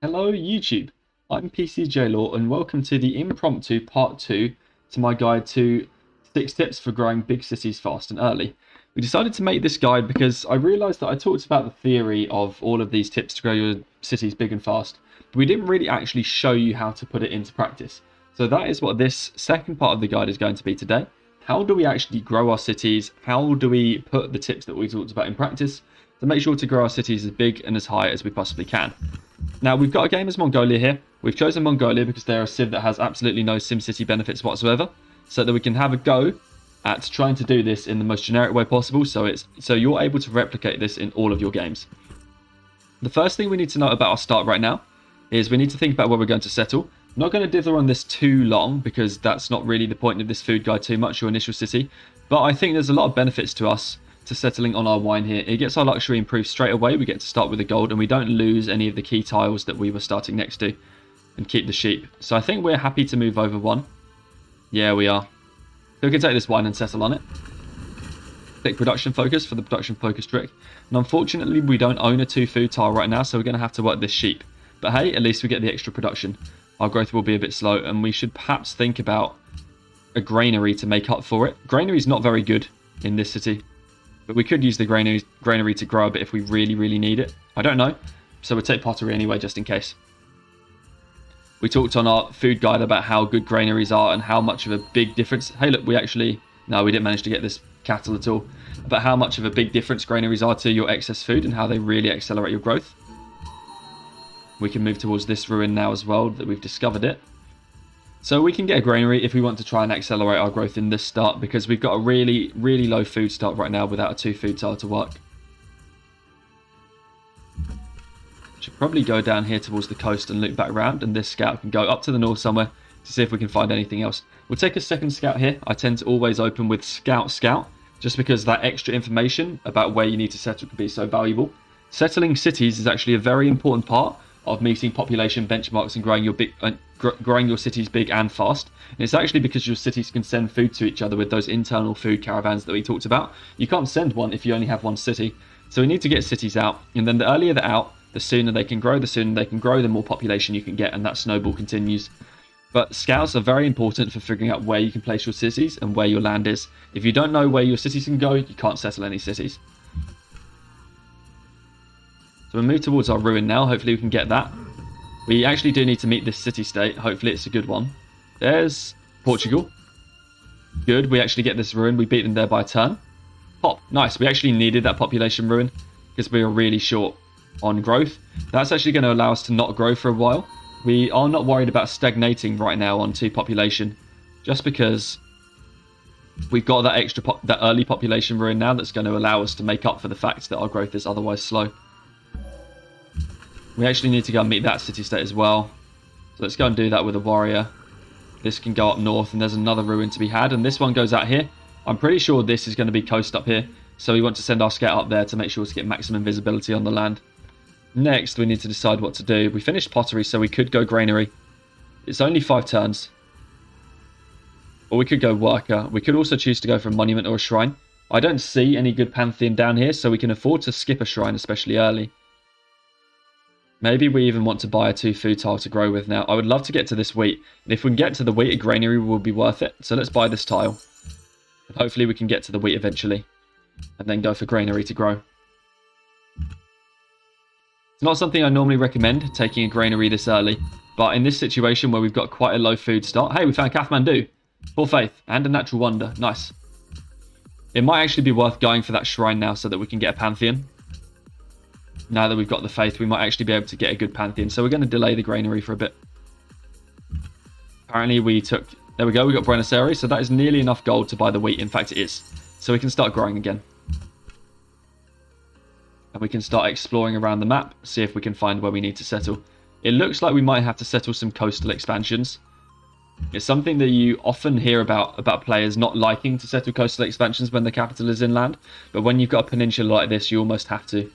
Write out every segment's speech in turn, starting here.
Hello YouTube, I'm PCJ Law and welcome to the impromptu part 2 to my guide to 6 tips for growing big cities fast and early. We decided to make this guide because I realised that I talked about the theory of all of these tips to grow your cities big and fast, but we didn't really actually show you how to put it into practice. So that is what this second part of the guide is going to be today. How do we actually grow our cities? How do we put the tips that we talked about in practice to make sure to grow our cities as big and as high as we possibly can? Now, we've got a game as Mongolia here. We've chosen Mongolia because they're a civ that has absolutely no SimCity benefits whatsoever, so that we can have a go at trying to do this in the most generic way possible, so you're able to replicate this in all of your games. The first thing we need to know about our start right now is we need to think about where we're going to settle. I'm not going to dither on this too long because that's not really the point of this food guide too much, your initial city, but I think there's a lot of benefits to us to settling on our wine here. It gets our luxury improved straight away. We get to start with the gold and we don't lose any of the key tiles that we were starting next to and keep the sheep. So I think we're happy to move over one. Yeah, we are. So we can take this wine and settle on it. Click production focus for the production focus trick. And unfortunately we don't own a 2 food tile right now, so we're going to have to work this sheep. But hey, at least we get the extra production. Our growth will be a bit slow and we should perhaps think about a granary to make up for it. Granary is not very good in this city, but we could use the granary to grow a bit if we really need it. I don't know. So we'll take pottery anyway, just in case. We talked on our food guide about how good granaries are and how much of a big difference... Hey, look, No, we didn't manage to get this cattle at all. About how much of a big difference granaries are to your excess food and how they really accelerate your growth. We can move towards this ruin now as well, that we've discovered it. So we can get a granary if we want to try and accelerate our growth in this start, because we've got a really low food start right now without a 2 food tile to work. Should probably go down here towards the coast and loop back around, and this scout can go up to the north somewhere to see if we can find anything else. We'll take a second scout here. I tend to always open with scout, just because that extra information about where you need to settle can be so valuable. Settling cities is actually a very important part of meeting population benchmarks and growing your cities big and fast. And it's actually because your cities can send food to each other with those internal food caravans that we talked about. You can't send one if you only have one city. So we need to get cities out, and then the earlier they're out, the sooner they can grow, the more population you can get, and that snowball continues. But scouts are very important for figuring out where you can place your cities and where your land is. If you don't know where your cities can go, you can't settle any cities. So we'll move towards our ruin now. Hopefully we can get that. We actually do need to meet this city-state. Hopefully it's a good one. There's Portugal. Good. We actually get this ruin. We beat them there by a turn. Pop. Nice. We actually needed that population ruin because we were really short on growth. That's actually going to allow us to not grow for a while. We are not worried about stagnating right now on 2 population, just because we've got that early population ruin now that's going to allow us to make up for the fact that our growth is otherwise slow. We actually need to go and meet that city-state as well. So let's go and do that with a warrior. This can go up north, and there's another ruin to be had, and this one goes out here. I'm pretty sure this is going to be coast up here, so we want to send our scout up there to make sure to get maximum visibility on the land. Next, we need to decide what to do. We finished pottery, so we could go granary. It's only 5 turns. Or we could go worker. We could also choose to go for a monument or a shrine. I don't see any good pantheon down here, so we can afford to skip a shrine, especially early. Maybe we even want to buy a 2 food tile to grow with now. I would love to get to this wheat. And if we can get to the wheat, a granary will be worth it. So let's buy this tile. And hopefully we can get to the wheat eventually. And then go for granary to grow. It's not something I normally recommend, taking a granary this early. But in this situation where we've got quite a low food start... Hey, we found Kathmandu. Full faith. And a natural wonder. Nice. It might actually be worth going for that shrine now so that we can get a pantheon. Now that we've got the faith, we might actually be able to get a good pantheon. So we're going to delay the granary for a bit. Apparently we took... There we go, we got Buenos Aires. So that is nearly enough gold to buy the wheat. In fact, it is. So we can start growing again. And we can start exploring around the map. See if we can find where we need to settle. It looks like we might have to settle some coastal expansions. It's something that you often hear about players not liking to settle coastal expansions when the capital is inland. But when you've got a peninsula like this, you almost have to.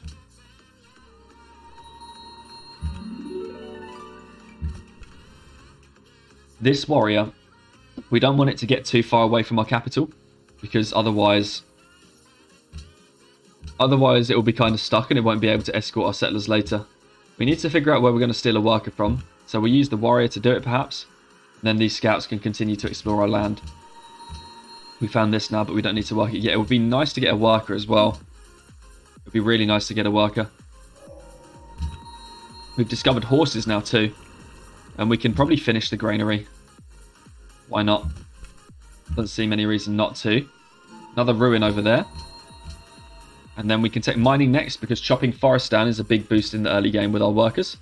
This warrior, we don't want it to get too far away from our capital, because otherwise it will be kind of stuck and it won't be able to escort our settlers later. We need to figure out where we're going to steal a worker from. So we'll use the warrior to do it, perhaps. And then these scouts can continue to explore our land. We found this now, but we don't need to work it yet. It would be nice to get a worker as well. It would be really nice to get a worker. We've discovered horses now too. And we can probably finish the granary. Why not? Doesn't seem any reason not to. Another ruin over there. And then we can take mining next, because chopping forest down is a big boost in the early game with our workers.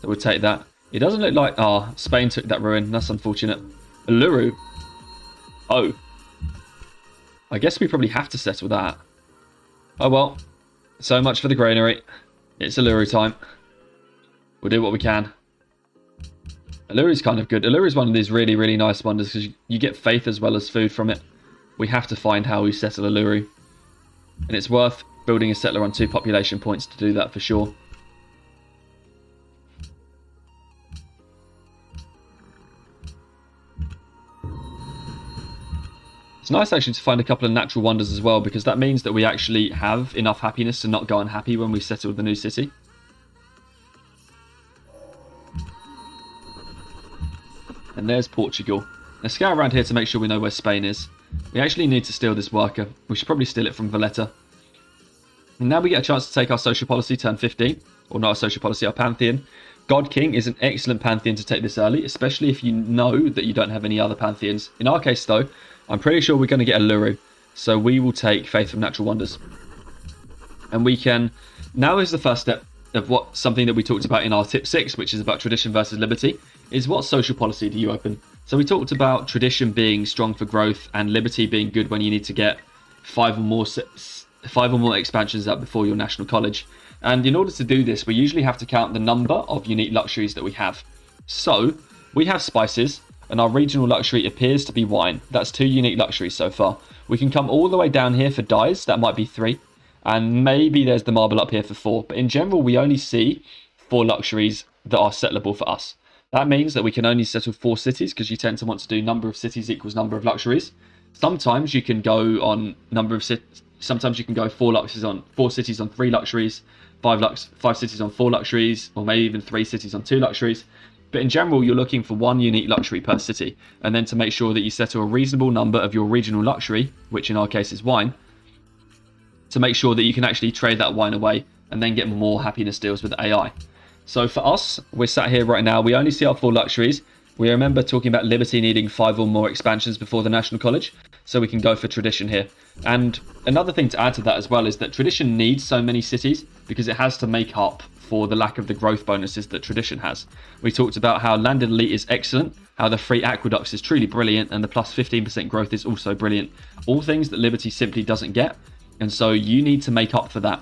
So we'll take that. It doesn't look like... Spain took that ruin. That's unfortunate. Uluru. Oh. I guess we probably have to settle that. Oh well. So much for the granary. It's Uluru time. We'll do what we can. Uluru is kind of good. Uluru is one of these really, really nice wonders because you get faith as well as food from it. We have to find how we settle Uluru. And it's worth building a settler on 2 population points to do that for sure. It's nice actually to find a couple of natural wonders as well, because that means that we actually have enough happiness to not go unhappy when we settle the new city. And there's Portugal. Let's scout around here to make sure we know where Spain is. We actually need to steal this worker. We should probably steal it from Valletta. And now we get a chance to take our social policy turn 15. Or not our social policy, our pantheon. God King is an excellent pantheon to take this early, especially if you know that you don't have any other pantheons. In our case though, I'm pretty sure we're going to get a Uluru. So we will take Faith of Natural Wonders. And we can... Now is the first step of something that we talked about in our tip 6, which is about tradition versus liberty, is what social policy do you open? So we talked about tradition being strong for growth and liberty being good when you need to get 5 or more expansions up before your national college. And in order to do this, we usually have to count the number of unique luxuries that we have. So we have spices, and our regional luxury appears to be wine. That's 2 unique luxuries so far. We can come all the way down here for dyes. That might be 3. And maybe there's the marble up here for 4. But in general, we only see 4 luxuries that are settleable for us. That means that we can only settle 4 cities, because you tend to want to do number of cities equals number of luxuries. Sometimes you can go on number of cities. Sometimes you can go 4 cities on 3 luxuries, 5 cities on 4 luxuries, or maybe even 3 cities on 2 luxuries. But in general, you're looking for 1 unique luxury per city, and then to make sure that you settle a reasonable number of your regional luxury, which in our case is wine, to make sure that you can actually trade that wine away and then get more happiness deals with the AI. So for us, we're sat here right now, we only see our 4 luxuries. We remember talking about liberty needing 5 or more expansions before the National College, so we can go for tradition here. And another thing to add to that as well is that tradition needs so many cities because it has to make up for the lack of the growth bonuses that tradition has. We talked about how landed elite is excellent, how the free aqueducts is truly brilliant, and the plus 15% growth is also brilliant. All things that liberty simply doesn't get, and so you need to make up for that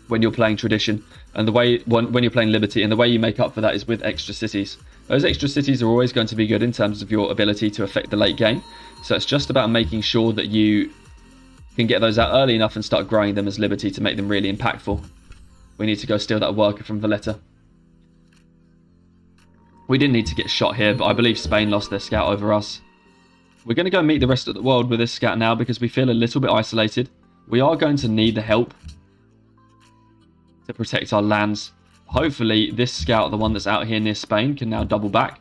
when you're playing tradition, and the way when you're playing liberty, and the way you make up for that is with extra cities. Those extra cities are always going to be good in terms of your ability to affect the late game, so it's just about making sure that you can get those out early enough and start growing them as liberty to make them really impactful. We need to go steal that worker from Valletta. We didn't need to get shot here, but I believe Spain lost their scout over us. We're going to go meet the rest of the world with this scout now because we feel a little bit isolated. We are going to need the help to protect our lands. Hopefully this scout, the one that's out here near Spain, can now double back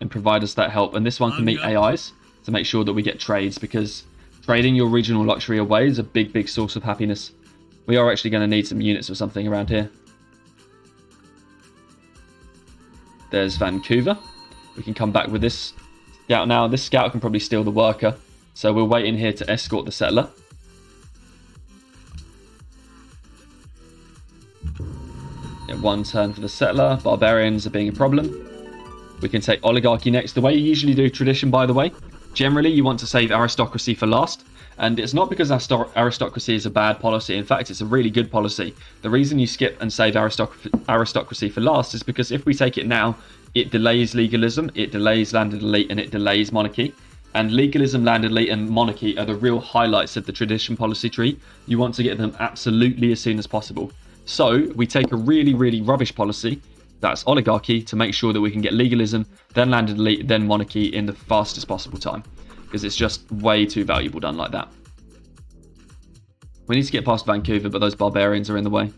and provide us that help. And this one can meet AIs to make sure that we get trades, because trading your regional luxury away is a big, big source of happiness. We are actually going to need some units or something around here. There's Vancouver. We can come back with this scout now. This scout can probably steal the worker, so we'll wait in here to escort the settler. Get 1 turn for the settler. Barbarians are being a problem. We can take oligarchy next. The way you usually do tradition, by the way, generally you want to save aristocracy for last. And it's not because aristocracy is a bad policy. In fact, it's a really good policy. The reason you skip and save aristocracy for last is because if we take it now, it delays legalism, it delays landed elite, and it delays monarchy. And legalism, landed elite, and monarchy are the real highlights of the tradition policy tree. You want to get them absolutely as soon as possible. So we take a really, really rubbish policy, that's oligarchy, to make sure that we can get legalism, then landed elite, then monarchy in the fastest possible time. Because it's just way too valuable done like that. We need to get past Vancouver, but those barbarians are in the way.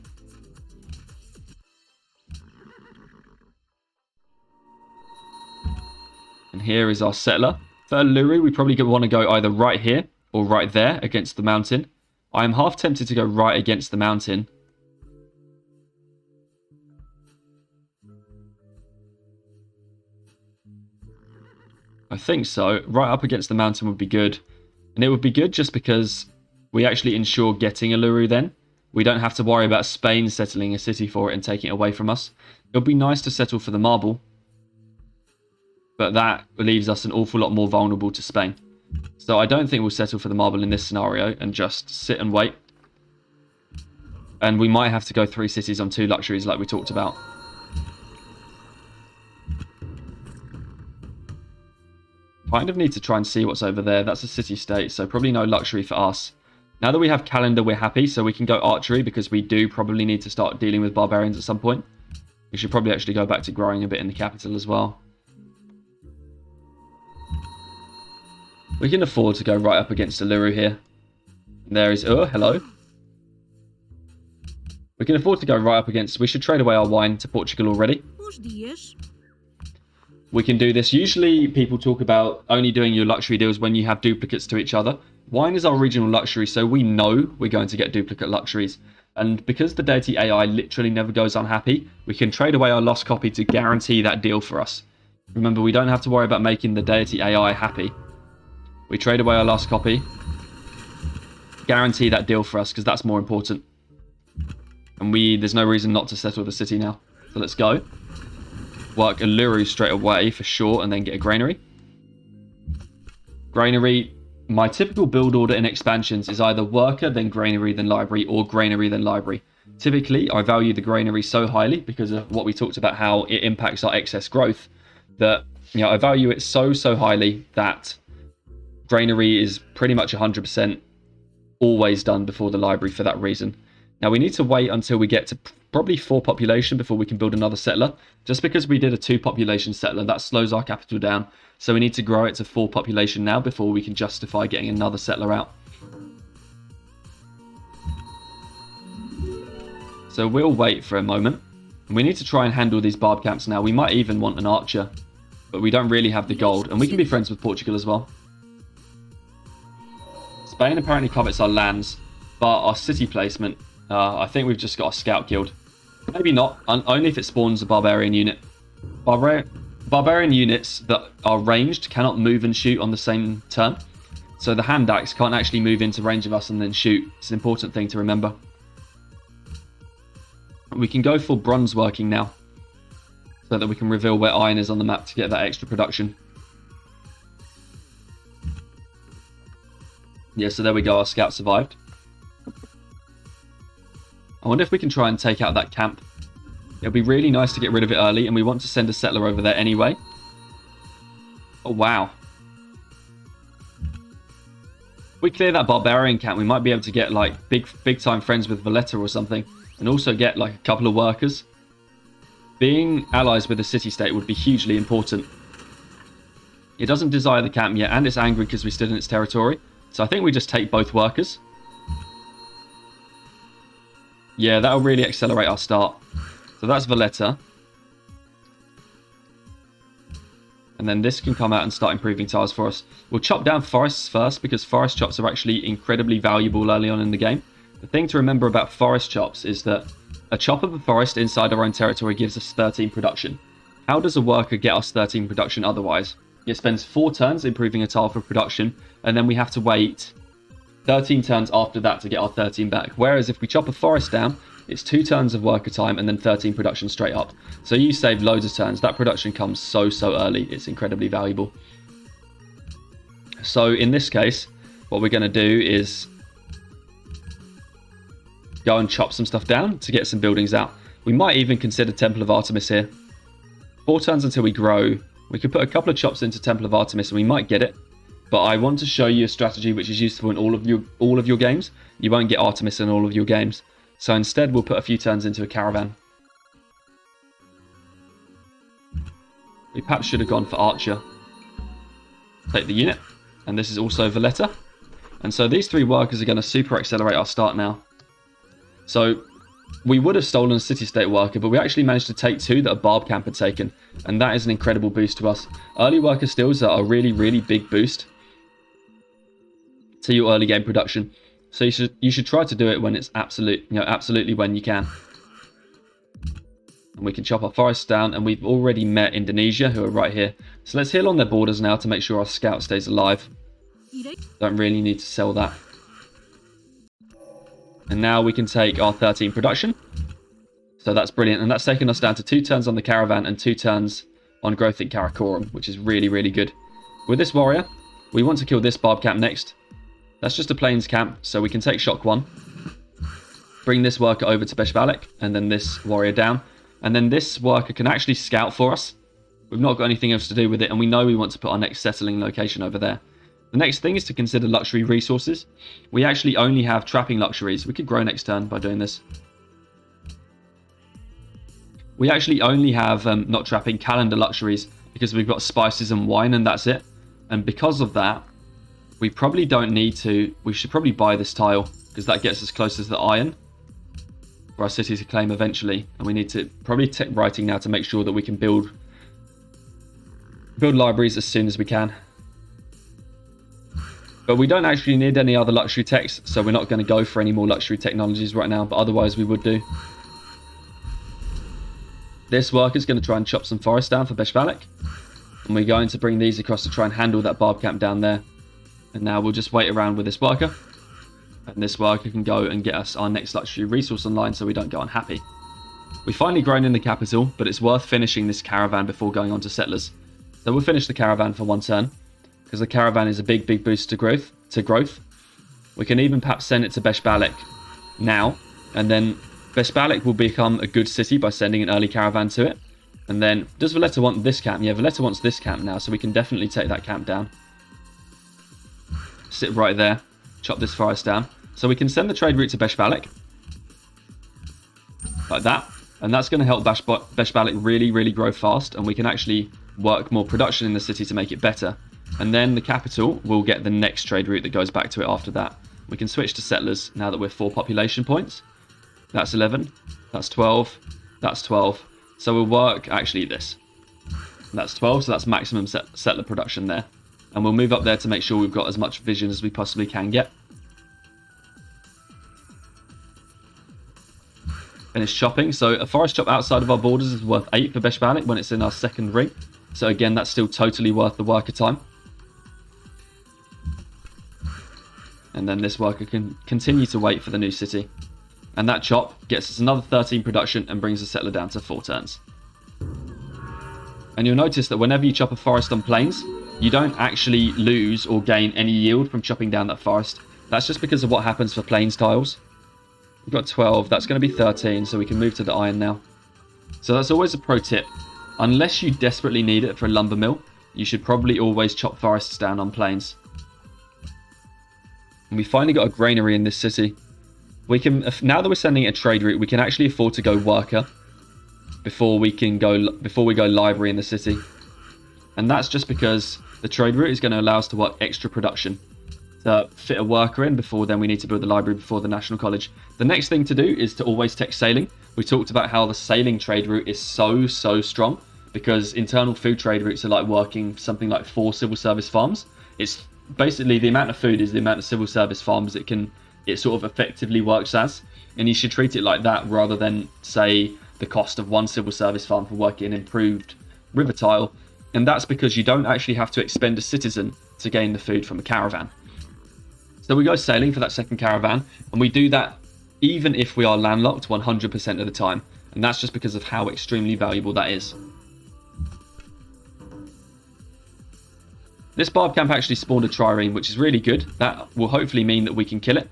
And here is our settler. For Luru, we probably want to go either right here or right there against the mountain. I am half tempted to go right against the mountain. I think so. Right up against the mountain would be good. And it would be good just because we actually ensure getting a Luru then. We don't have to worry about Spain settling a city for it and taking it away from us. It would be nice to settle for the marble. But that leaves us an awful lot more vulnerable to Spain. So I don't think we'll settle for the marble in this scenario and just sit and wait. And we might have to go 3 cities on 2 luxuries like we talked about. Kind of need to try and see what's over there. That's a city-state, so probably no luxury for us. Now that we have calendar, we're happy, so we can go archery because we do probably need to start dealing with barbarians at some point. We should probably actually go back to growing a bit in the capital as well. We can afford to go right up against Luru here. There is... Oh, hello. We can afford to go right up against... We should trade away our wine to Portugal already. We can do this. Usually people talk about only doing your luxury deals when you have duplicates to each other. Wine is our regional luxury, so we know we're going to get duplicate luxuries. And because the Deity AI literally never goes unhappy, we can trade away our lost copy to guarantee that deal for us. Remember, we don't have to worry about making the Deity AI happy. We trade away our lost copy. Guarantee that deal for us, because that's more important. And there's no reason not to settle the city now. So let's go. Work a Luru straight away for sure, and then get a granary. Granary, my typical build order in expansions is either worker, then granary, then library, or granary, then library. Typically, I value the granary so highly because of what we talked about, how it impacts our excess growth, that I value it so highly that granary is pretty much 100% always done before the library for that reason. Now we need to wait until we get to probably 4 population before we can build another settler. Just because we did a 2 population settler, that slows our capital down. So we need to grow it to 4 population now before we can justify getting another settler out. So we'll wait for a moment. We need to try and handle these barb camps now. We might even want an archer, but we don't really have the gold. And we can be friends with Portugal as well. Spain apparently covets our lands, but our city placement... I think we've just got a scout guild. Maybe not, only if it spawns a barbarian unit. Barbarian units that are ranged cannot move and shoot on the same turn. So the hand axe can't actually move into range of us and then shoot. It's an important thing to remember. We can go for bronze working now, so that we can reveal where iron is on the map to get that extra production. Yeah, so there we go, our scout survived. I wonder if we can try and take out that camp. It'll be really nice to get rid of it early, and we want to send a settler over there anyway. Oh, wow. If we clear that barbarian camp, we might be able to get, like, big time friends with Valletta or something, and also get, like, a couple of workers. Being allies with a city-state would be hugely important. It doesn't desire the camp yet, and it's angry because we stood in its territory. So I think we just take both workers. Yeah, that'll really accelerate our start. So that's Valletta. And then this can come out and start improving tiles for us. We'll chop down forests first, because forest chops are actually incredibly valuable early on in the game. The thing to remember about forest chops is that a chop of a forest inside our own territory gives us 13 production. How does a worker get us 13 production otherwise? It spends 4 turns improving a tile for production, and then we have to wait 13 turns after that to get our 13 back. Whereas if we chop a forest down, it's 2 turns of worker time and then 13 production straight up. So you save loads of turns. That production comes so early. It's incredibly valuable. So in this case, what we're going to do is go and chop some stuff down to get some buildings out. We might even consider Temple of Artemis here. 4 turns until we grow. We could put a couple of chops into Temple of Artemis and we might get it. But I want to show you a strategy which is useful in all of your games. You won't get Artemis in all of your games. So instead, we'll put a few turns into a caravan. We perhaps should have gone for Archer. Take the unit. And this is also Valletta. And so these 3 workers are going to super accelerate our start now. So We would have stolen a city-state worker, but we actually managed to take 2 that a barb camp had taken. And that is an incredible boost to us. Early worker steals are a really, really big boost to your early game production. So you should try to do it when it's absolutely when you can. And we can chop our forests down, and we've already met Indonesia, who are right here. So let's heal on their borders now to make sure our scout stays alive. Don't really need to sell that. And now we can take our 13 production. So that's brilliant. And that's taken us down to 2 turns on the caravan and 2 turns on growth in Karakoram, which is really, really good. With this warrior, we want to kill this barb camp next. That's just a plains camp, so we can take shock 1. Bring this worker over to Beshbalek, and then this warrior down. And then this worker can actually scout for us. We've not got anything else to do with it, and we know we want to put our next settling location over there. The next thing is to consider luxury resources. We actually only have trapping luxuries. We could grow next turn by doing this. We actually only have not trapping, calendar luxuries, because we've got spices and wine, and that's it. And because of that, we probably don't need to. We should probably buy this tile, because that gets us closer to the iron for our city to claim eventually. And we need to probably tech writing now to make sure that we can build libraries as soon as we can. But we don't actually need any other luxury techs, so we're not going to go for any more luxury technologies right now, but otherwise we would do. This worker is going to try and chop some forest down for Beshbalek, and we're going to bring these across to try and handle that barb camp down there. And now we'll just wait around with this worker, and this worker can go and get us our next luxury resource online so we don't go unhappy. We've finally grown in the capital, but it's worth finishing this caravan before going on to settlers. So we'll finish the caravan for 1 turn, because the caravan is a big boost to growth. We can even perhaps send it to Beshbalek now, and then Beshbalek will become a good city by sending an early caravan to it. And then, does Valletta want this camp? Yeah, Valletta wants this camp now, so we can definitely take that camp down. Sit right there, chop this forest down. So we can send the trade route to Beshbalek, like that. And that's going to help Beshbalek really grow fast, and we can actually work more production in the city to make it better. And then the capital will get the next trade route that goes back to it after that. We can switch to settlers now that we're 4 population points. That's 11, that's 12, that's 12. So we'll work actually this. That's 12, so that's maximum settler production there. And we'll move up there to make sure we've got as much vision as we possibly can get. Finish chopping. So a forest chop outside of our borders is worth 8 for Beshbalek when it's in our second ring. So again, that's still totally worth the worker time. And then this worker can continue to wait for the new city. And that chop gets us another 13 production and brings the settler down to 4 turns. And you'll notice that whenever you chop a forest on plains, you don't actually lose or gain any yield from chopping down that forest. That's just because of what happens for plains tiles. We've got 12, that's going to be 13, so we can move to the iron now. So that's always a pro tip. Unless you desperately need it for a lumber mill, you should probably always chop forests down on plains. And we finally got a granary in this city. We can, now that we're sending a trade route, we can actually afford to go worker before we go library in the city. And that's just because the trade route is going to allow us to work extra production to fit a worker in before then we need to build the library before the National College. The next thing to do is to always tech sailing. We talked about how the sailing trade route is so strong because internal food trade routes are like working something like 4 civil service farms. It's basically the amount of food is the amount of civil service farms it sort of effectively works as, and you should treat it like that rather than say the cost of 1 civil service farm for working improved river tile. And that's because you don't actually have to expend a citizen to gain the food from a caravan. So we go sailing for that second caravan, and we do that even if we are landlocked 100% of the time. And that's just because of how extremely valuable that is. This barb camp actually spawned a trireme, which is really good. That will hopefully mean that we can kill it.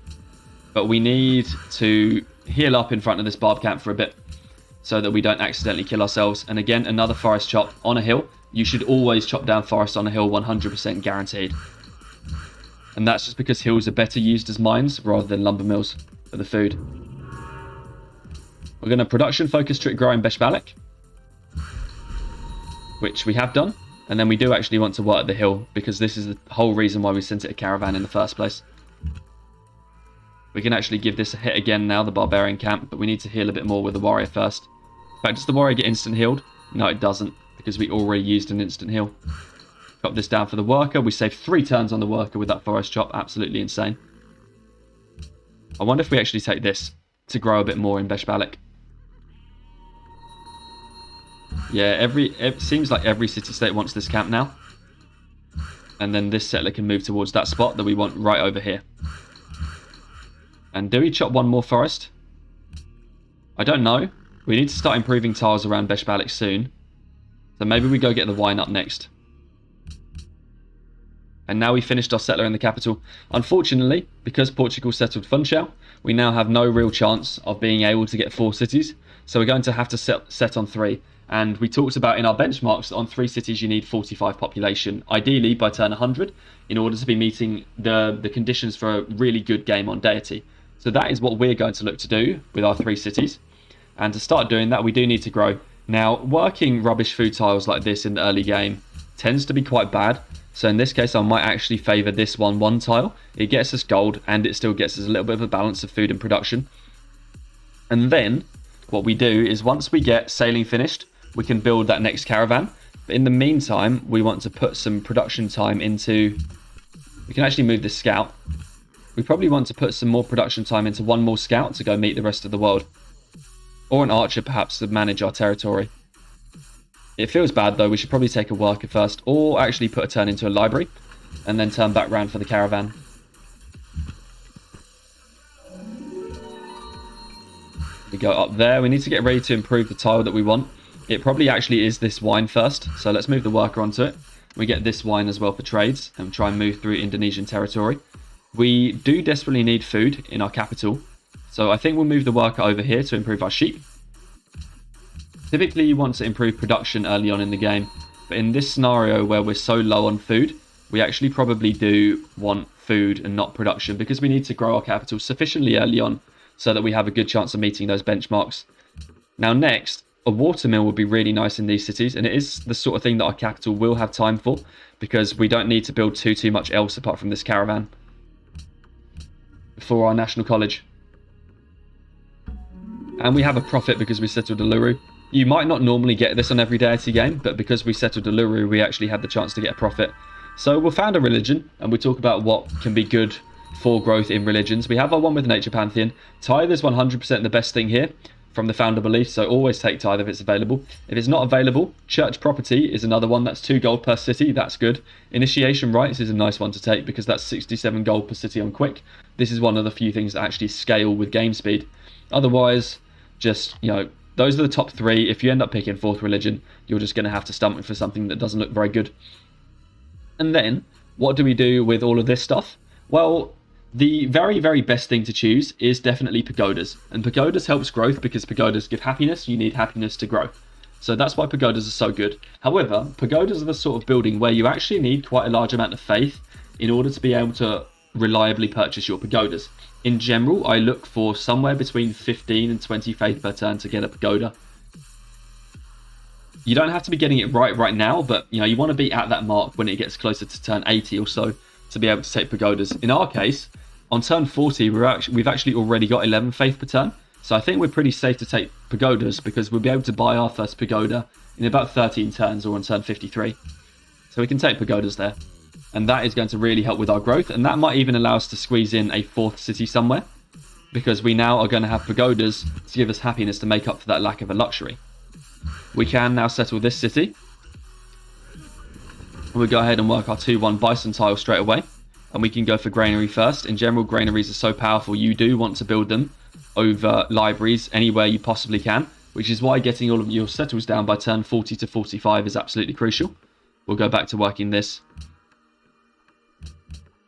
But we need to heal up in front of this barb camp for a bit so that we don't accidentally kill ourselves. And again, another forest chop on a hill. You should always chop down forest on a hill, 100% guaranteed. And that's just because hills are better used as mines rather than lumber mills for the food. We're going to production focus trick grow in Beshbalek, which we have done. And then we do actually want to work the hill because this is the whole reason why we sent it a caravan in the first place. We can actually give this a hit again now, the barbarian camp, but we need to heal a bit more with the warrior first. In fact, does the warrior get instant healed? No, it doesn't, because we already used an instant heal. Got this down for the worker. We saved 3 turns on the worker with that forest chop. Absolutely insane. I wonder if we actually take this to grow a bit more in Beshbalik. Yeah, it seems like every city-state wants this camp now. And then this settler can move towards that spot that we want right over here. And do we chop one more forest? I don't know. We need to start improving tiles around Beshbalik soon. So maybe we go get the wine up next. And now we finished our settler in the capital. Unfortunately, because Portugal settled Funchal, we now have no real chance of being able to get 4 cities. So we're going to have to set on 3. And we talked about in our benchmarks that on 3 cities you need 45 population, ideally by turn 100, in order to be meeting the conditions for a really good game on Deity. So that is what we're going to look to do with our 3 cities. And to start doing that, we do need to grow. Now, working rubbish food tiles like this in the early game tends to be quite bad. So in this case, I might actually favour this 1-1 tile. It gets us gold, and it still gets us a little bit of a balance of food and production. And then, what we do is once we get sailing finished, we can build that next caravan. But in the meantime, we want to put some production time into... We can actually move this scout. We probably want to put some more production time into 1 more scout to go meet the rest of the world. Or an archer, perhaps, to manage our territory. It feels bad, though. We should probably take a worker first, or actually put a turn into a library, and then turn back round for the caravan. We go up there. We need to get ready to improve the tile that we want. It probably actually is this wine first, so let's move the worker onto it. We get this wine as well for trades, and try and move through Indonesian territory. We do desperately need food in our capital, so I think we'll move the worker over here to improve our sheep. Typically, you want to improve production early on in the game, but in this scenario where we're so low on food, we actually probably do want food and not production, because we need to grow our capital sufficiently early on so that we have a good chance of meeting those benchmarks. Now next, a watermill would be really nice in these cities, and it is the sort of thing that our capital will have time for, because we don't need to build too much else apart from this caravan for our national college. And we have a profit because we settled Uluru. You might not normally get this on every Deity game, but because we settled Uluru, we actually had the chance to get a profit. So we'll found a religion, and we talk about what can be good for growth in religions. We have our one with Nature Pantheon. Tithe is 100% the best thing here from the founder belief, so always take tithe if it's available. If it's not available, church property is another one. That's 2 gold per city. That's good. Initiation rights is a nice one to take because that's 67 gold per city on quick. This is one of the few things that actually scale with game speed. Otherwise, just, those are the top 3. If you end up picking 4th religion, you're just going to have to stump for something that doesn't look very good. And then, what do we do with all of this stuff? Well, the very best thing to choose is definitely pagodas. And pagodas helps growth because pagodas give happiness. You need happiness to grow. So that's why pagodas are so good. However, pagodas are the sort of building where you actually need quite a large amount of faith in order to be able to reliably purchase your pagodas. In general, I look for somewhere between 15 and 20 faith per turn to get a pagoda. You don't have to be getting it right now, but you want to be at that mark when it gets closer to turn 80 or so to be able to take pagodas. In our case, on turn 40, we've actually already got 11 faith per turn. So I think we're pretty safe to take pagodas because we'll be able to buy our first pagoda in about 13 turns or on turn 53. So we can take pagodas there. And that is going to really help with our growth. And that might even allow us to squeeze in a 4th city somewhere, because we now are going to have pagodas to give us happiness to make up for that lack of a luxury. We can now settle this city. We'll go ahead and work our 2-1 bison tile straight away. And we can go for granary first. In general, granaries are so powerful, you do want to build them over libraries anywhere you possibly can, which is why getting all of your settles down by turn 40 to 45 is absolutely crucial. We'll go back to working this.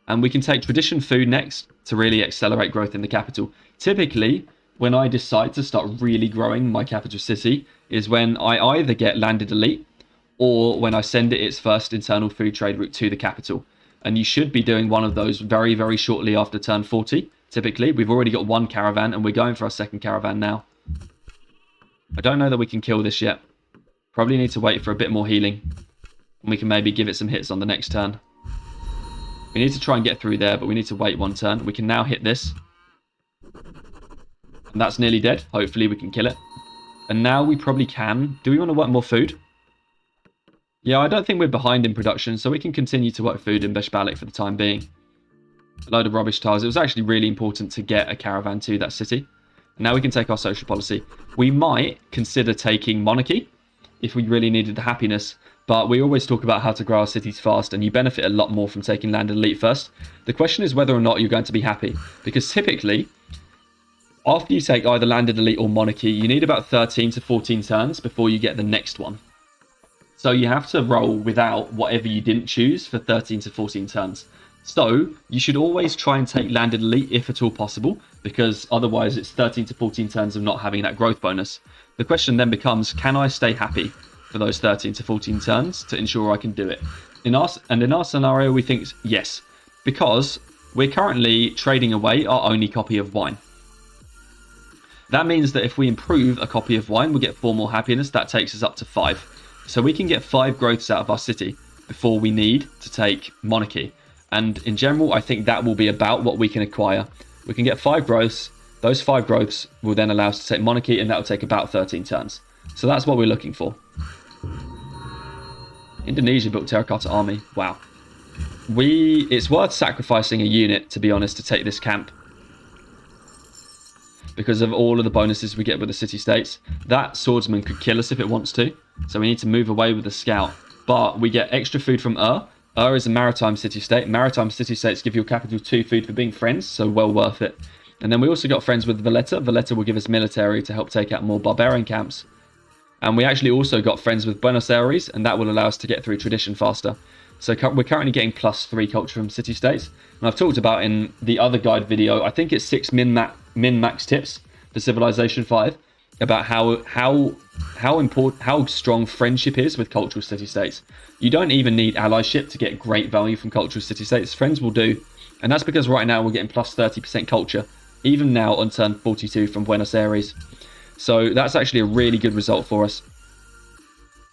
And we can take tradition food next to really accelerate growth in the capital. Typically, when I decide to start really growing my capital city is when I either get landed elite or when I send it its first internal food trade route to the capital. And you should be doing one of those very shortly after turn 40. Typically, we've already got 1 caravan and we're going for our 2nd caravan now. I don't know that we can kill this yet. Probably need to wait for a bit more healing. And we can maybe give it some hits on the next turn. We need to try and get through there, but we need to wait 1 turn. We can now hit this. And that's nearly dead. Hopefully we can kill it. And now we probably can. Do we want to work more food? Yeah, I don't think we're behind in production, so we can continue to work food in Beshbalik for the time being. A load of rubbish tiles. It was actually really important to get a caravan to that city. And now we can take our social policy. We might consider taking monarchy if we really needed the happiness, but we always talk about how to grow our cities fast, and you benefit a lot more from taking landed elite first. The question is whether or not you're going to be happy, because typically, after you take either landed elite or monarchy, you need about 13 to 14 turns before you get the next one. So you have to roll without whatever you didn't choose for 13 to 14 turns. So you should always try and take landed elite if at all possible, because otherwise it's 13 to 14 turns of not having that growth bonus. The question then becomes, can I stay happy for those 13 to 14 turns to ensure I can do it? In our scenario, we think yes, because we're currently trading away our only copy of wine. That means that if we improve a copy of wine, we get 4 more happiness. That takes us up to 5. So we can get 5 growths out of our city before we need to take monarchy. And in general, I think that will be about what we can acquire. We can get 5 growths. Those 5 growths will then allow us to take monarchy, and that will take about 13 turns. So that's what we're looking for. Indonesia built terracotta army. Wow. It's worth sacrificing a unit, to be honest, to take this camp, because of all of the bonuses we get with the city-states. That swordsman could kill us if it wants to, so we need to move away with the scout. But we get extra food from Ur is a maritime city-state. Maritime city-states give your capital 2 food for being friends, so well worth it. And then we also got friends with Valletta. Valletta will give us military to help take out more barbarian camps. And we actually also got friends with Buenos Aires, and that will allow us to get through tradition faster. So we're currently getting +3 culture from city-states. And I've talked about in the other guide video, I think it's 6 min-max tips for Civilization 5, about how strong friendship is with cultural city-states. You don't even need allyship to get great value from cultural city-states. Friends will do. And that's because right now we're getting +30% culture, even now on turn 42 from Buenos Aires. So that's actually a really good result for us.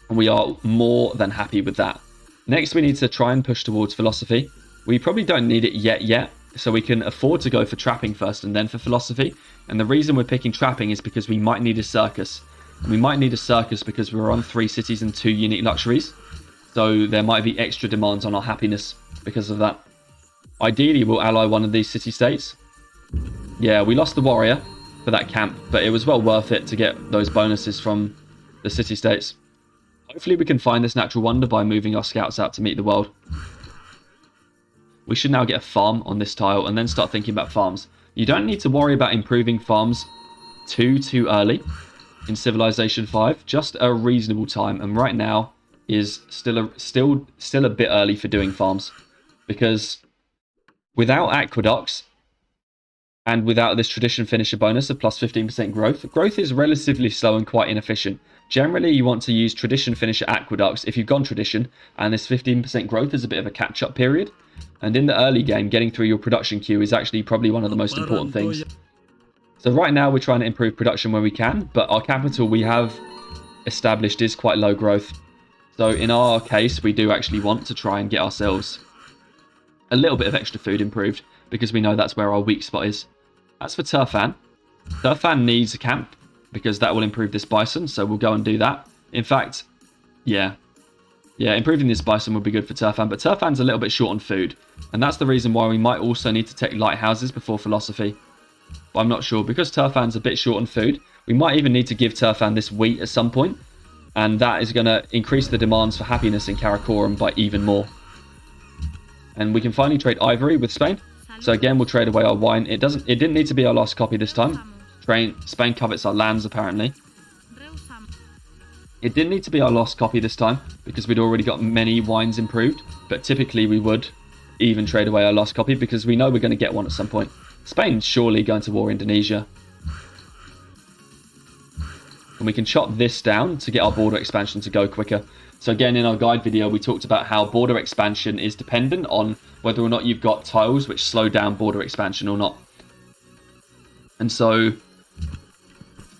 And we are more than happy with that. Next, we need to try and push towards philosophy. We probably don't need it yet, so we can afford to go for trapping first and then for philosophy. And the reason we're picking trapping is because we might need a circus. And we might need a circus because we're on 3 cities and 2 unique luxuries. So there might be extra demands on our happiness because of that. Ideally, we'll ally one of these city-states. Yeah, we lost the warrior for that camp, but it was well worth it to get those bonuses from the city-states. Hopefully we can find this natural wonder by moving our scouts out to meet the world. We should now get a farm on this tile and then start thinking about farms. You don't need to worry about improving farms too early in Civilization 5. Just a reasonable time, and right now is still a bit early for doing farms, because without aqueducts and without this tradition finisher bonus of +15% growth is relatively slow and quite inefficient. Generally, you want to use tradition finisher aqueducts if you've gone tradition, and this 15% growth is a bit of a catch-up period. And in the early game, getting through your production queue is actually probably one of the most important things. So right now, we're trying to improve production where we can, but our capital we have established is quite low growth. So in our case, we do actually want to try and get ourselves a little bit of extra food improved, because we know that's where our weak spot is. As for Turfan, Turfan needs a camp, because that will improve this bison, so we'll go and do that. In fact, yeah, improving this bison would be good for Turfan, but Turfan's a little bit short on food, and that's the reason why we might also need to take lighthouses before philosophy. But I'm not sure, because Turfan's a bit short on food, we might even need to give Turfan this wheat at some point, and that is going to increase the demands for happiness in Karakoram by even more. And we can finally trade ivory with Spain. So again, we'll trade away our wine. It didn't need to be our last copy this time. Spain covets our lands, apparently. It didn't need to be our last copy this time, because we'd already got many wines improved. But typically we would even trade away our last copy, because we know we're going to get one at some point. Spain's surely going to war Indonesia. And we can chop this down to get our border expansion to go quicker. So again, in our guide video, we talked about how border expansion is dependent on whether or not you've got tiles which slow down border expansion or not. And so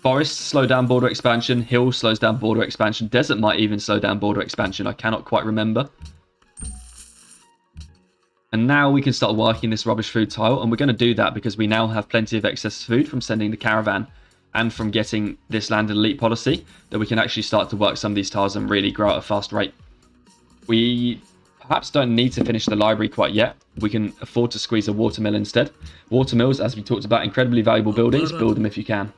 forests slow down border expansion, hill slows down border expansion, desert might even slow down border expansion. I cannot quite remember. And now we can start working this rubbish food tile, and we're going to do that because we now have plenty of excess food from sending the caravan and from getting this landed elite policy, that we can actually start to work some of these tiles and really grow at a fast rate. We perhaps don't need to finish the library quite yet. We can afford to squeeze a watermill instead. Watermills, as we talked about, incredibly valuable buildings. Build them if you can.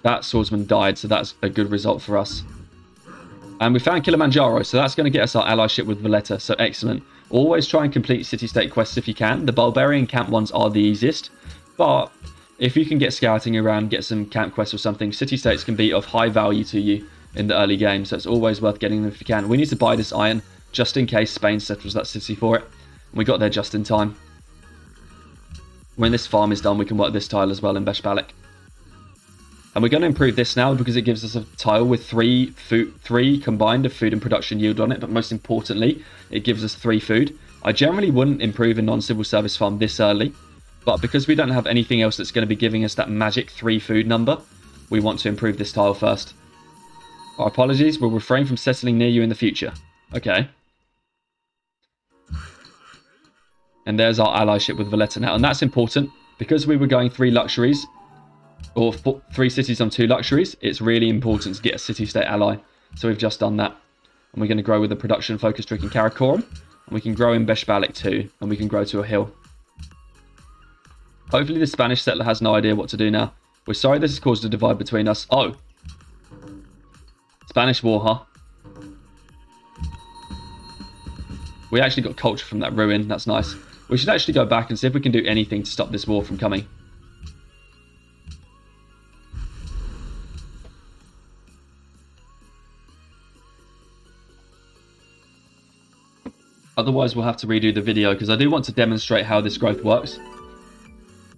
That swordsman died, so that's a good result for us. And we found Kilimanjaro, so that's going to get us our allyship with Valletta, so excellent. Always try and complete city-state quests if you can. The barbarian camp ones are the easiest, but if you can get scouting around, get some camp quests or something, city-states can be of high value to you in the early game, so it's always worth getting them if you can. We need to buy this iron, just in case Spain settles that city for it. And we got there just in time. When this farm is done, we can work this tile as well in Beshbalik. And we're going to improve this now because it gives us a tile with three combined of food and production yield on it. But most importantly, it gives us 3 food. I generally wouldn't improve a non-civil service farm this early. But because we don't have anything else that's going to be giving us that magic 3 food number, we want to improve this tile first. Our apologies, we'll refrain from settling near you in the future. Okay. And there's our allyship with Valletta now. And that's important because we were going 3 luxuries. Or 3 cities on 2 luxuries, it's really important to get a city-state ally. So we've just done that. And we're going to grow with the production focus trick in Karakorum. And we can grow in Beshbalik too. And we can grow to a hill. Hopefully the Spanish settler has no idea what to do now. We're sorry this has caused a divide between us. Oh. Spanish war, huh? We actually got culture from that ruin. That's nice. We should actually go back and see if we can do anything to stop this war from coming. Otherwise, we'll have to redo the video because I do want to demonstrate how this growth works.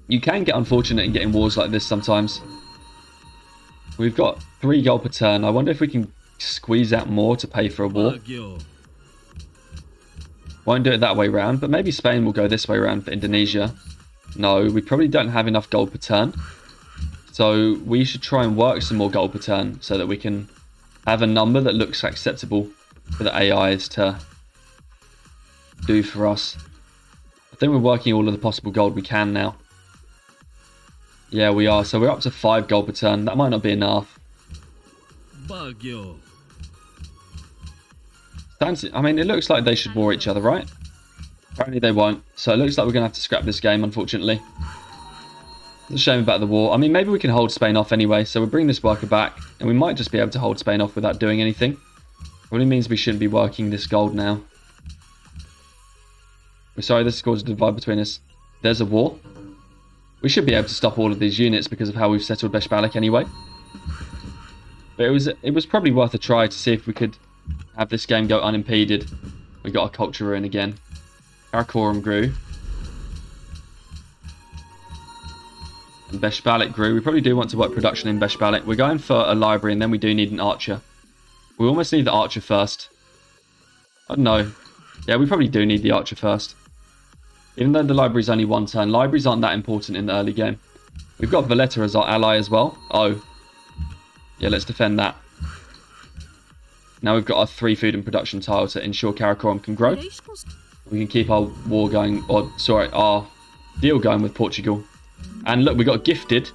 You can get unfortunate in getting wars like this sometimes. We've got 3 gold per turn. I wonder if we can squeeze out more to pay for a war. Won't do it that way round, but maybe Spain will go this way round for Indonesia. No, we probably don't have enough gold per turn. So we should try and work some more gold per turn so that we can have a number that looks acceptable for the AIs to do for us. I think we're working all of the possible gold we can now. Yeah, we are. So we're up to 5 gold per turn. That might not be enough. I mean, it looks like they should war each other, right? Apparently they won't. So it looks like we're going to have to scrap this game, unfortunately. It's a shame about the war. I mean, maybe we can hold Spain off anyway. So we'll bring this worker back. And we might just be able to hold Spain off without doing anything. Probably means we shouldn't be working this gold now. We're sorry, this has caused a divide between us. There's a war. We should be able to stop all of these units because of how we've settled Beshbalik anyway. But it was probably worth a try to see if we could have this game go unimpeded. We got a culture ruin again. Karakorum grew. And Beshbalik grew. We probably do want to work production in Beshbalik. We're going for a library and then we do need an archer. We almost need the archer first. I don't know. Yeah, we probably do need the archer first. Even though the library's only 1 turn, libraries aren't that important in the early game. We've got Valletta as our ally as well. Oh. Yeah, let's defend that. Now we've got our 3 food and production tile to ensure Karakorum can grow. We can keep our war going, or sorry, our deal going with Portugal. And look, we got gifted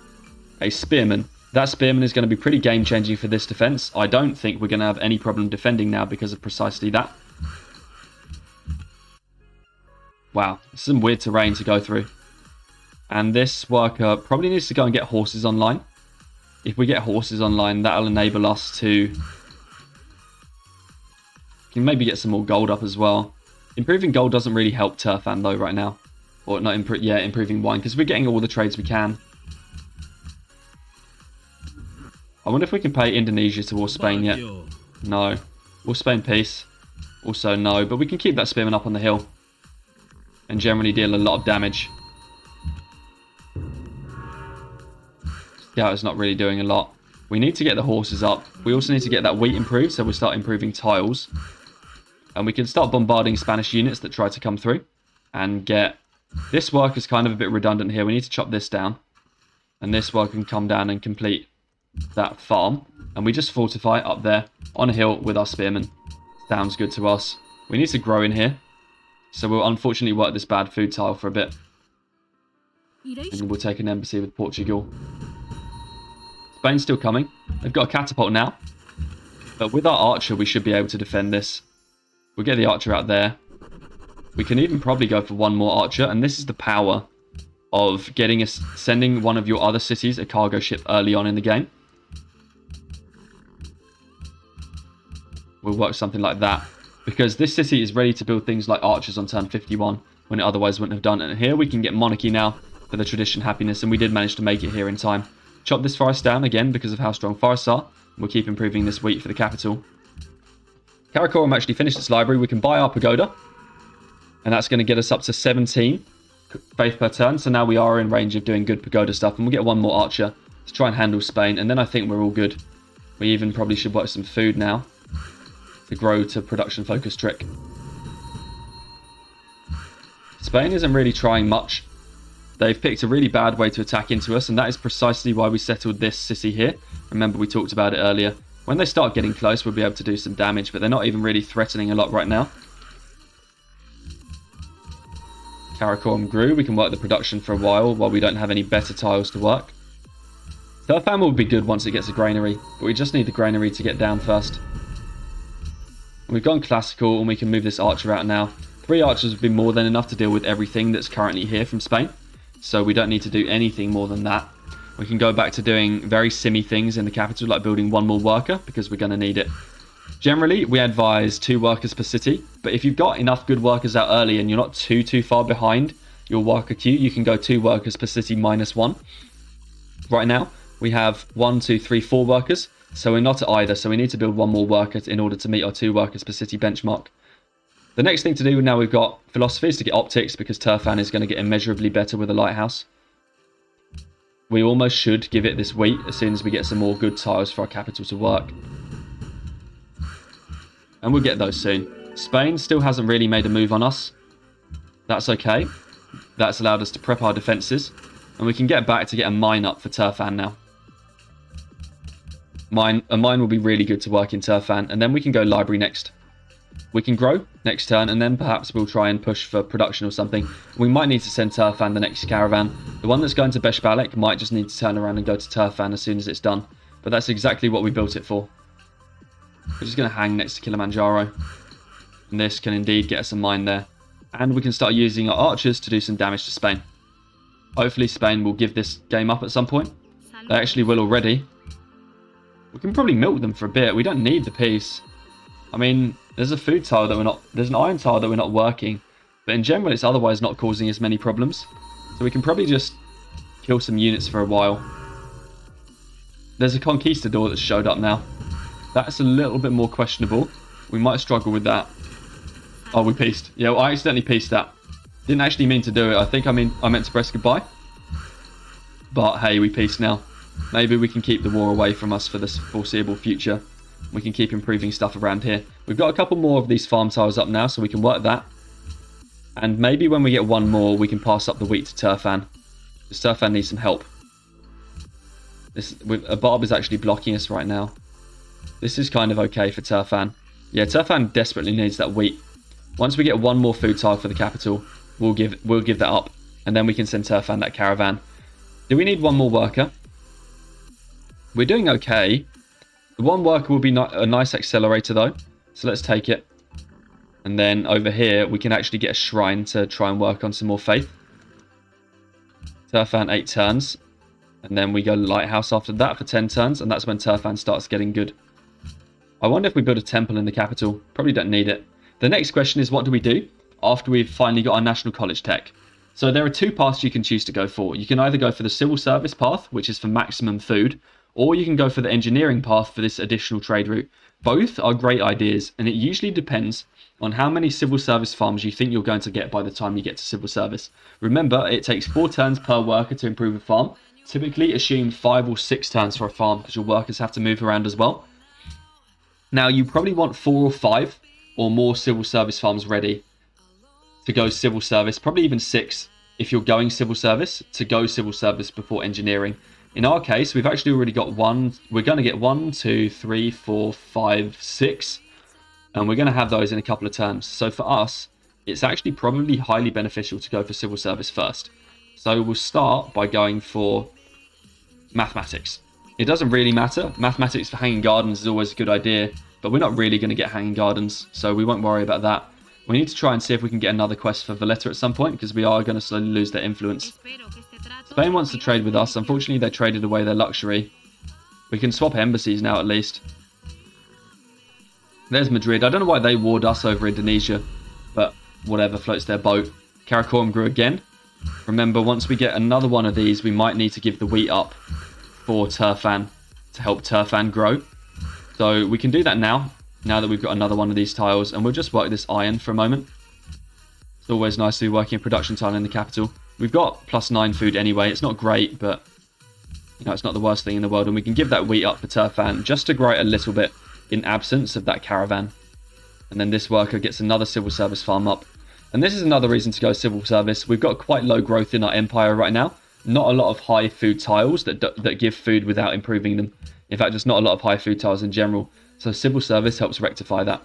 a spearman. That spearman is going to be pretty game-changing for this defense. I don't think we're going to have any problem defending now because of precisely that. Wow, this is some weird terrain to go through. And this worker probably needs to go and get horses online. If we get horses online, that'll enable us to... Can maybe get some more gold up as well. Improving gold doesn't really help Turfan though right now. Or not, improving wine, because we're getting all the trades we can. I wonder if we can pay Indonesia towards Spain yet. No. Will Spain peace? Also no, but we can keep that spearman up on the hill. And generally deal a lot of damage. Scout is not really doing a lot. We need to get the horses up. We also need to get that wheat improved, so we'll start improving tiles. And we can start bombarding Spanish units that try to come through. And get... This work is kind of a bit redundant here. We need to chop this down. And this work can come down and complete that farm. And we just fortify up there on a hill with our spearmen. Sounds good to us. We need to grow in here. So we'll unfortunately work this bad food tile for a bit. And we'll take an embassy with Portugal. Spain's still coming. They've got a catapult now. But with our archer, we should be able to defend this. We'll get the archer out there. We can even probably go for one more archer. And this is the power of sending one of your other cities a cargo ship early on in the game. We'll work something like that. Because this city is ready to build things like archers on turn 51 when it otherwise wouldn't have done. And here we can get monarchy now for the tradition happiness. And we did manage to make it here in time. Chop this forest down again because of how strong forests are. We'll keep improving this wheat for the capital. Karakorum actually finished its library. We can buy our pagoda. And that's going to get us up to 17 faith per turn. So now we are in range of doing good pagoda stuff. And we'll get one more archer to try and handle Spain. And then I think we're all good. We even probably should work some food now to grow to production focus trick. Spain isn't really trying much. They've picked a really bad way to attack into us, and that is precisely why we settled this city here. Remember, we talked about it earlier. When they start getting close, we'll be able to do some damage, but they're not even really threatening a lot right now. Karakorum grew. We can work the production for a while we don't have any better tiles to work. Turfan will be good once it gets a granary, but we just need the granary to get down first. We've gone classical, and we can move this archer out now. 3 archers would be more than enough to deal with everything that's currently here from Spain. So we don't need to do anything more than that. We can go back to doing very simmy things in the capital, like building one more worker, because we're going to need it. Generally, we advise 2 workers per city. But if you've got enough good workers out early and you're not too far behind your worker queue, you can go 2 workers per city -1. Right now, we have 1, 2, 3, 4 workers. So we're not at either. So we need to build 1 more worker in order to meet our 2 workers per city benchmark. The next thing to do now we've got philosophy is to get optics, because Turfan is going to get immeasurably better with a lighthouse. We almost should give it this wheat as soon as we get some more good tiles for our capital to work. And we'll get those soon. Spain still hasn't really made a move on us. That's okay. That's allowed us to prep our defences. And we can get back to get a mine up for Turfan now. A mine will be really good to work in Turfan. And then we can go library next. We can grow next turn, and then perhaps we'll try and push for production or something. We might need to send Turfan the next caravan. The one that's going to Beshbalek might just need to turn around and go to Turfan as soon as it's done. But that's exactly what we built it for. We're just going to hang next to Kilimanjaro. And this can indeed get us a mine there. And we can start using our archers to do some damage to Spain. Hopefully Spain will give this game up at some point. They actually will already. We can probably milk them for a bit. We don't need the peace. I mean, there's a food tile that there's an iron tile that we're not working. But in general, it's otherwise not causing as many problems. So we can probably just kill some units for a while. There's a conquistador that's showed up now. That's a little bit more questionable. We might struggle with that. Oh, we pieced. Yeah, well, I accidentally pieced that. Didn't actually mean to do it. I think I meant to press goodbye. But hey, we pieced now. Maybe we can keep the war away from us for this foreseeable future. We can keep improving stuff around here. We've got a couple more of these farm tiles up now, so we can work that. And maybe when we get one more, we can pass up the wheat to Turfan. Because Turfan needs some help. A barb is actually blocking us right now. This is kind of okay for Turfan. Yeah, Turfan desperately needs that wheat. Once we get one more food tile for the capital, we'll give that up. And then we can send Turfan that caravan. Do we need one more worker? We're doing okay. The one worker will be a nice accelerator though. So let's take it. And then over here, we can actually get a shrine to try and work on some more faith. Turfan 8 turns. And then we go lighthouse after that for 10 turns. And that's when Turfan starts getting good. I wonder if we build a temple in the capital. Probably don't need it. The next question is, what do we do after we've finally got our national college tech? So there are 2 paths you can choose to go for. You can either go for the civil service path, which is for maximum food, or you can go for the engineering path for this additional trade route. Both are great ideas, and it usually depends on how many civil service farms you think you're going to get by the time you get to civil service. Remember, it takes 4 turns per worker to improve a farm. Typically assume 5 or 6 turns for a farm, because your workers have to move around as well. Now, you probably want 4 or 5 or more civil service farms ready to go civil service, probably even 6 if you're going civil service, to go civil service before engineering. In our case, we've actually already got 1. We're going to get 1, 2, 3, 4, 5, 6. And we're going to have those in a couple of turns. So for us, it's actually probably highly beneficial to go for civil service first. So we'll start by going for mathematics. It doesn't really matter. Mathematics for hanging gardens is always a good idea, but we're not really going to get hanging gardens, so we won't worry about that. We need to try and see if we can get another quest for Valletta at some point, because we are going to slowly lose their influence. Spain wants to trade with us. Unfortunately, they traded away their luxury. We can swap embassies now, at least. There's Madrid. I don't know why they warred us over Indonesia, but whatever, floats their boat. Karakorum grew again. Remember, once we get another one of these, we might need to give the wheat up for Turfan to help Turfan grow. So we can do that now that we've got another one of these tiles, and we'll just work this iron for a moment. It's always nice to be working a production tile in the capital. We've got +9 food anyway. It's not great, but you know, it's not the worst thing in the world, and we can give that wheat up for Turfan just to grow it a little bit in absence of that caravan. And then this worker gets another civil service farm up. And this is another reason to go civil service. We've got quite low growth in our empire right now. Not a lot of high food tiles that give food without improving them. In fact, just not a lot of high food tiles in general. So civil service helps rectify that.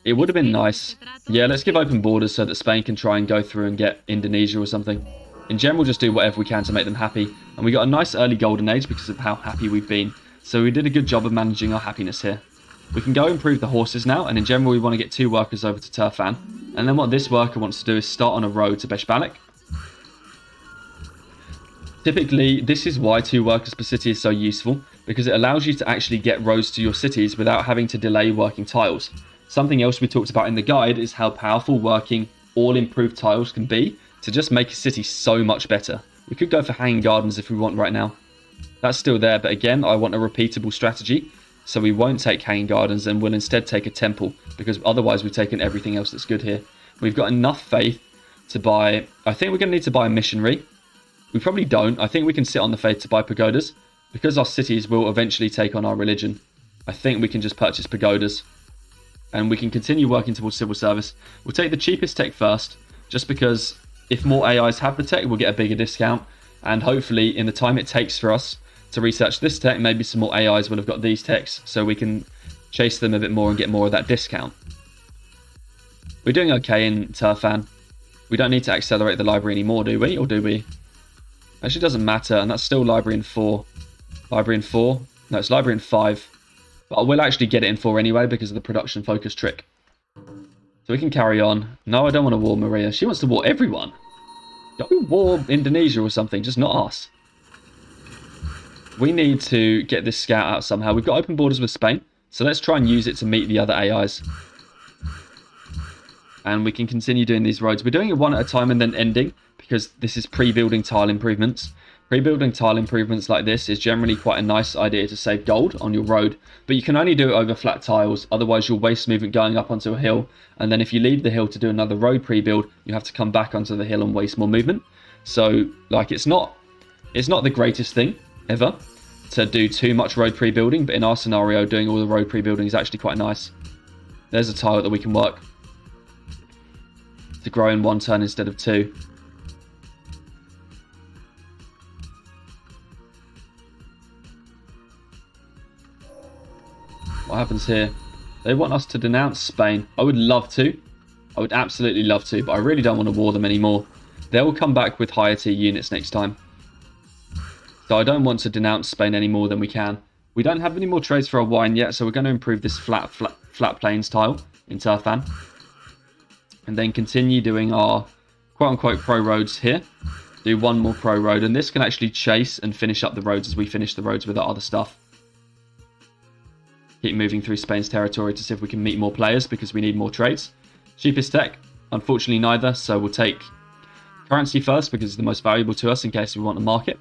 It would have been nice. Yeah, let's give open borders so that Spain can try and go through and get Indonesia or something. In general, just do whatever we can to make them happy. And we got a nice early golden age because of how happy we've been. So we did a good job of managing our happiness here. We can go improve the horses now, and in general we want to get 2 workers over to Turfan. And then what this worker wants to do is start on a road to Beshbalik. Typically, this is why 2 workers per city is so useful, because it allows you to actually get roads to your cities without having to delay working tiles. Something else we talked about in the guide is how powerful working all improved tiles can be to just make a city so much better. We could go for hanging gardens if we want right now. That's still there, but again, I want a repeatable strategy. So we won't take hanging gardens and we'll instead take a temple, because otherwise we've taken everything else that's good here. We've got enough faith to buy... I think we're going to need to buy a missionary. We probably don't. I think we can sit on the faith to buy pagodas. Because our cities will eventually take on our religion, I think we can just purchase pagodas. And we can continue working towards civil service. We'll take the cheapest tech first, just because if more AIs have the tech, we'll get a bigger discount. And hopefully, in the time it takes for us to research this tech, maybe some more AIs will have got these techs, so we can chase them a bit more and get more of that discount. We're doing okay in Turfan. We don't need to accelerate the library anymore, do we? Or do we? Actually, it doesn't matter, and that's still library in 4. Library in 4? No, it's library in 5. But I will actually get it in 4 anyway because of the production focus trick. So we can carry on. No, I don't want to war Maria. She wants to war everyone. Don't we war Indonesia or something, just not us. We need to get this scout out somehow. We've got open borders with Spain, so let's try and use it to meet the other AIs. And we can continue doing these roads. We're doing it one at a time and then ending, because this is pre-building tile improvements. Pre-building tile improvements like this is generally quite a nice idea to save gold on your road, but you can only do it over flat tiles, otherwise you'll waste movement going up onto a hill, and then if you leave the hill to do another road pre-build, you have to come back onto the hill and waste more movement. So, like, it's not the greatest thing ever to do too much road pre-building, but in our scenario, doing all the road pre-building is actually quite nice. There's a tile that we can work to grow in 1 turn instead of 2. What happens here? They want us to denounce Spain. I would love to. I would absolutely love to, but I really don't want to war them anymore. They will come back with higher tier units next time. So I don't want to denounce Spain any more than we can. We don't have any more trades for our wine yet, so we're going to improve this flat plains tile in Turfan. And then continue doing our quote-unquote pro roads here. Do 1 more pro road, and this can actually chase and finish up the roads as we finish the roads with our other stuff. Keep moving through Spain's territory to see if we can meet more players, because we need more trades. Cheapest tech? Unfortunately neither, so we'll take currency first because it's the most valuable to us in case we want to market.